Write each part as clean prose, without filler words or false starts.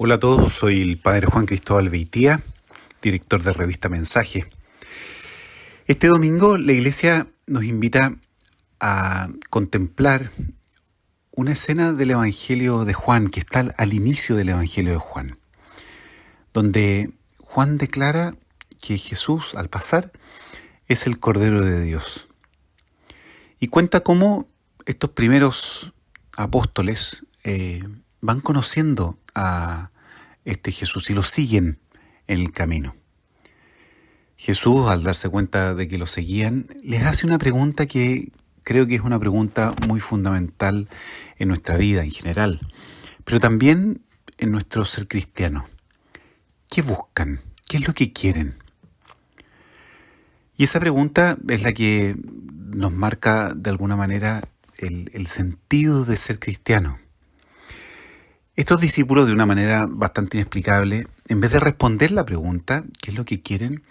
Hola a todos, soy el Padre Juan Cristóbal Beitía, director de Revista Mensaje. Este domingo la Iglesia nos invita a contemplar una escena del Evangelio de Juan, que está al inicio del Evangelio de Juan, donde Juan declara que Jesús, al pasar, es el Cordero de Dios. Y cuenta cómo estos primeros apóstoles van conociendo a este Jesús y lo siguen en el camino. Jesús, al darse cuenta de que lo seguían, les hace una pregunta que creo que es una pregunta muy fundamental en nuestra vida en general, pero también en nuestro ser cristiano. ¿Qué buscan? ¿Qué es lo que quieren? Y esa pregunta es la que nos marca de alguna manera el sentido de ser cristiano. Estos discípulos, de una manera bastante inexplicable, en vez de responder la pregunta, ¿qué es lo que quieren?,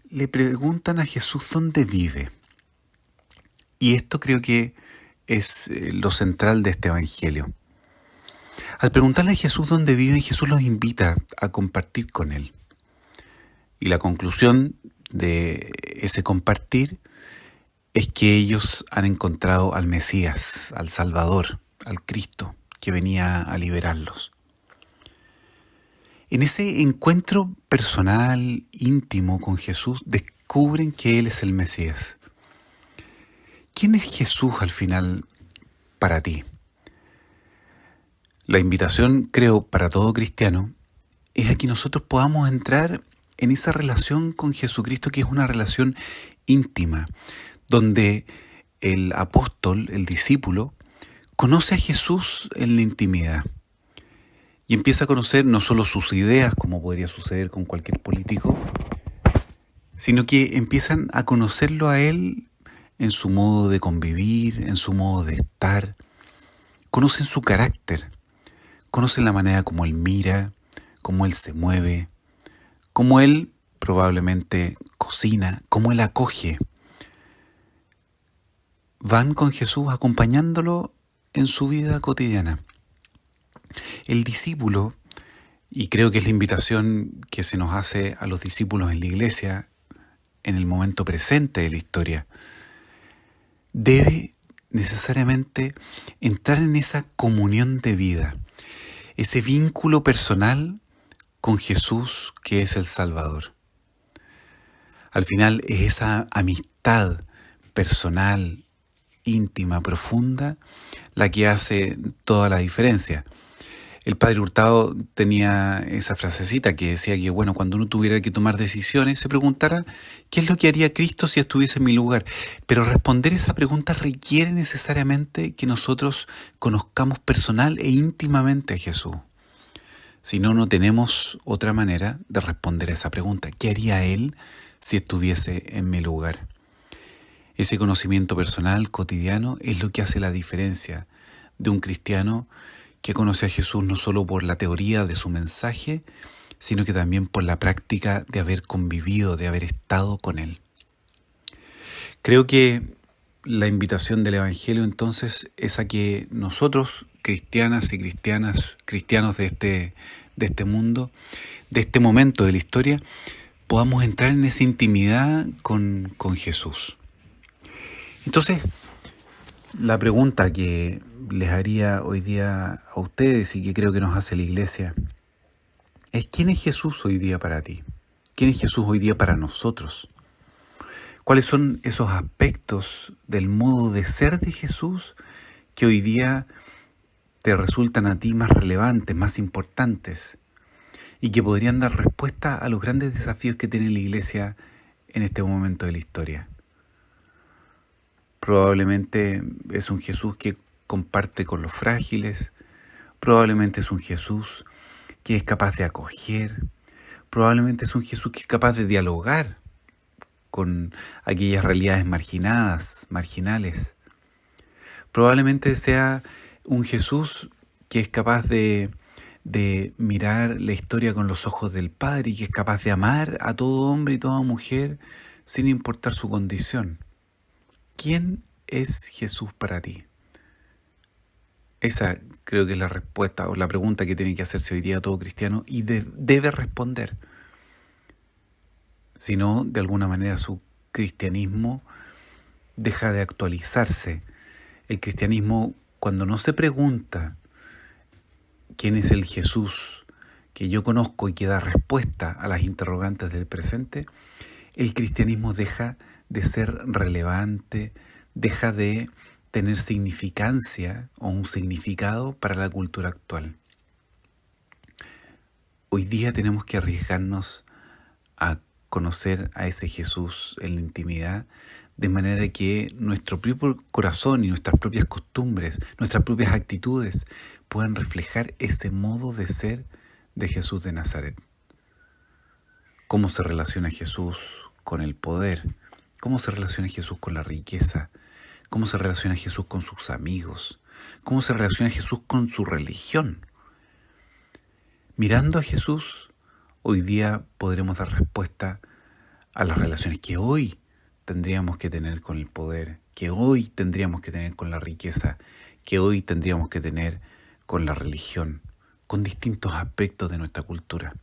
le preguntan a Jesús dónde vive. Y esto creo que es lo central de este evangelio. Al preguntarle a Jesús dónde vive, Jesús los invita a compartir con él. Y la conclusión de ese compartir es que ellos han encontrado al Mesías, al Salvador, al Cristo, que venía a liberarlos. En ese encuentro personal, íntimo con Jesús, descubren que Él es el Mesías. ¿Quién es Jesús al final para ti? La invitación, creo, para todo cristiano, es a que nosotros podamos entrar en esa relación con Jesucristo, que es una relación íntima, donde el apóstol, el discípulo, conoce a Jesús en la intimidad y empieza a conocer no solo sus ideas, como podría suceder con cualquier político, sino que empiezan a conocerlo a él en su modo de convivir, en su modo de estar. Conocen su carácter, conocen la manera como él mira, cómo él se mueve, cómo él probablemente cocina, cómo él acoge. Van con Jesús acompañándolo en su vida cotidiana. El discípulo, y creo que es la invitación que se nos hace a los discípulos en la iglesia en el momento presente de la historia, debe necesariamente entrar en esa comunión de vida, ese vínculo personal con Jesús, que es el Salvador. Al final es esa amistad personal, íntima, profunda, la que hace toda la diferencia. El padre Hurtado tenía esa frasecita que decía que, cuando uno tuviera que tomar decisiones, se preguntara qué es lo que haría Cristo si estuviese en mi lugar. Pero responder esa pregunta requiere necesariamente que nosotros conozcamos personal e íntimamente a Jesús. Si no, no tenemos otra manera de responder a esa pregunta. ¿Qué haría Él si estuviese en mi lugar? Ese conocimiento personal, cotidiano, es lo que hace la diferencia de un cristiano que conoce a Jesús no solo por la teoría de su mensaje, sino que también por la práctica de haber convivido, de haber estado con Él. Creo que la invitación del Evangelio entonces es a que nosotros, cristianas y cristianos de este mundo, de este momento de la historia, podamos entrar en esa intimidad con Jesús. Entonces, la pregunta que les haría hoy día a ustedes y que creo que nos hace la iglesia es: ¿quién es Jesús hoy día para ti? ¿Quién es Jesús hoy día para nosotros? ¿Cuáles son esos aspectos del modo de ser de Jesús que hoy día te resultan a ti más relevantes, más importantes y que podrían dar respuesta a los grandes desafíos que tiene la iglesia en este momento de la historia? Probablemente es un Jesús que comparte con los frágiles, probablemente es un Jesús que es capaz de acoger, probablemente es un Jesús que es capaz de dialogar con aquellas realidades marginales. Probablemente sea un Jesús que es capaz de mirar la historia con los ojos del Padre y que es capaz de amar a todo hombre y toda mujer sin importar su condición. ¿Quién es Jesús para ti? Esa creo que es la respuesta o la pregunta que tiene que hacerse hoy día todo cristiano y debe responder. Si no, de alguna manera su cristianismo deja de actualizarse. El cristianismo, cuando no se pregunta quién es el Jesús que yo conozco y que da respuesta a las interrogantes del presente, el cristianismo deja de ser relevante, deja de tener significancia o un significado para la cultura actual. Hoy día tenemos que arriesgarnos a conocer a ese Jesús en la intimidad, de manera que nuestro propio corazón y nuestras propias costumbres, nuestras propias actitudes puedan reflejar ese modo de ser de Jesús de Nazaret. Cómo se relaciona Jesús con el poder, cómo se relaciona Jesús con la riqueza, cómo se relaciona Jesús con sus amigos, cómo se relaciona Jesús con su religión. Mirando a Jesús, hoy día podremos dar respuesta a las relaciones que hoy tendríamos que tener con el poder, que hoy tendríamos que tener con la riqueza, que hoy tendríamos que tener con la religión, con distintos aspectos de nuestra cultura.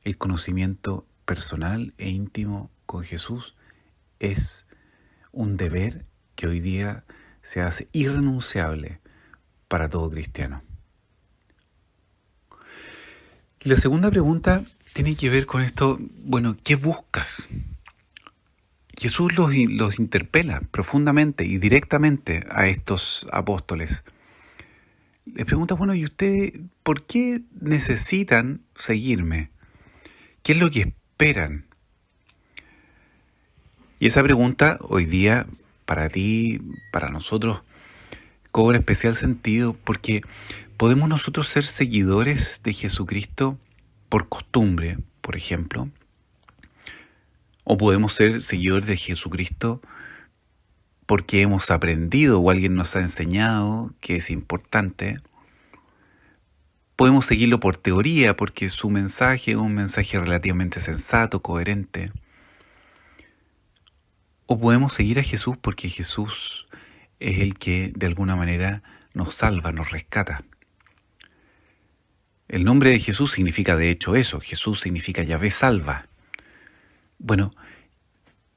El conocimiento personal e íntimo con Jesús es un deber que hoy día se hace irrenunciable para todo cristiano. Y la segunda pregunta tiene que ver con esto, ¿qué buscas? Jesús los interpela profundamente y directamente a estos apóstoles. Les pregunta, ¿y ustedes por qué necesitan seguirme? ¿Qué es lo que esperan? Y esa pregunta hoy día, para ti, para nosotros, cobra especial sentido porque podemos nosotros ser seguidores de Jesucristo por costumbre, por ejemplo, o podemos ser seguidores de Jesucristo porque hemos aprendido o alguien nos ha enseñado que es importante. Podemos seguirlo por teoría porque su mensaje es un mensaje relativamente sensato, coherente. O podemos seguir a Jesús porque Jesús es el que de alguna manera nos salva, nos rescata. El nombre de Jesús significa de hecho eso. Jesús significa Yahvé salva.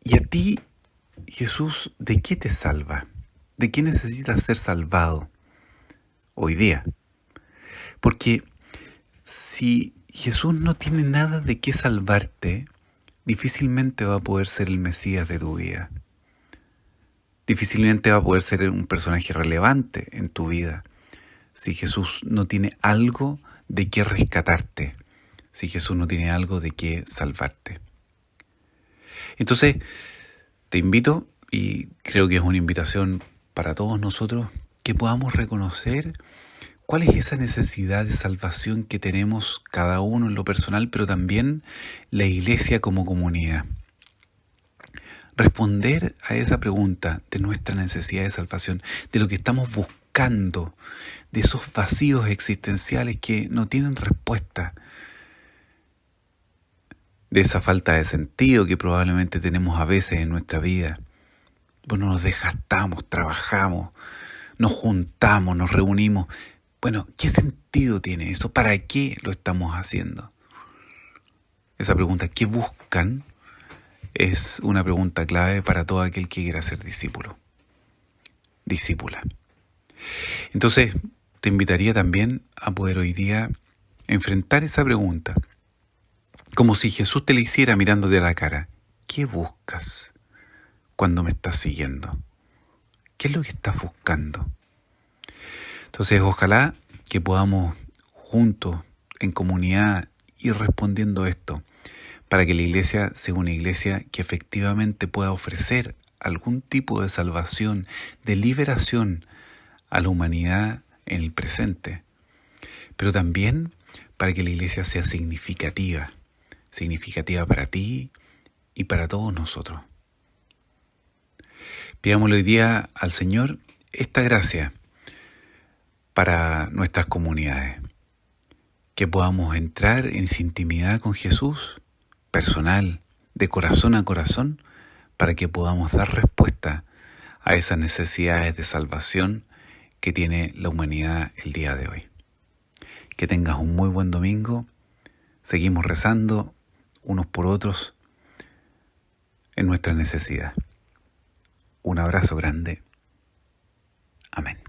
¿Y a ti, Jesús, de qué te salva? ¿De qué necesitas ser salvado hoy día? Porque si Jesús no tiene nada de qué salvarte, difícilmente va a poder ser el Mesías de tu vida. Difícilmente va a poder ser un personaje relevante en tu vida si Jesús no tiene algo de qué rescatarte, si Jesús no tiene algo de qué salvarte. Entonces, te invito, y creo que es una invitación para todos nosotros, que podamos reconocer cuál es esa necesidad de salvación que tenemos cada uno en lo personal, pero también la iglesia como comunidad. Responder a esa pregunta de nuestra necesidad de salvación, de lo que estamos buscando, de esos vacíos existenciales que no tienen respuesta, de esa falta de sentido que probablemente tenemos a veces en nuestra vida. Nos desgastamos, trabajamos, nos juntamos, nos reunimos. ¿Qué sentido tiene eso? ¿Para qué lo estamos haciendo? Esa pregunta, ¿qué buscan?, es una pregunta clave para todo aquel que quiera ser discípulo, discípula. Entonces, te invitaría también a poder hoy día enfrentar esa pregunta, como si Jesús te la hiciera mirándote a la cara. ¿Qué buscas cuando me estás siguiendo? ¿Qué es lo que estás buscando? Entonces, ojalá que podamos juntos, en comunidad, ir respondiendo esto, para que la iglesia sea una iglesia que efectivamente pueda ofrecer algún tipo de salvación, de liberación a la humanidad en el presente, pero también para que la iglesia sea significativa para ti y para todos nosotros. Pidámosle hoy día al Señor esta gracia para nuestras comunidades, que podamos entrar en esa intimidad con Jesús, personal, de corazón a corazón, para que podamos dar respuesta a esas necesidades de salvación que tiene la humanidad el día de hoy. Que tengas un muy buen domingo. Seguimos rezando unos por otros en nuestra necesidad. Un abrazo grande. Amén.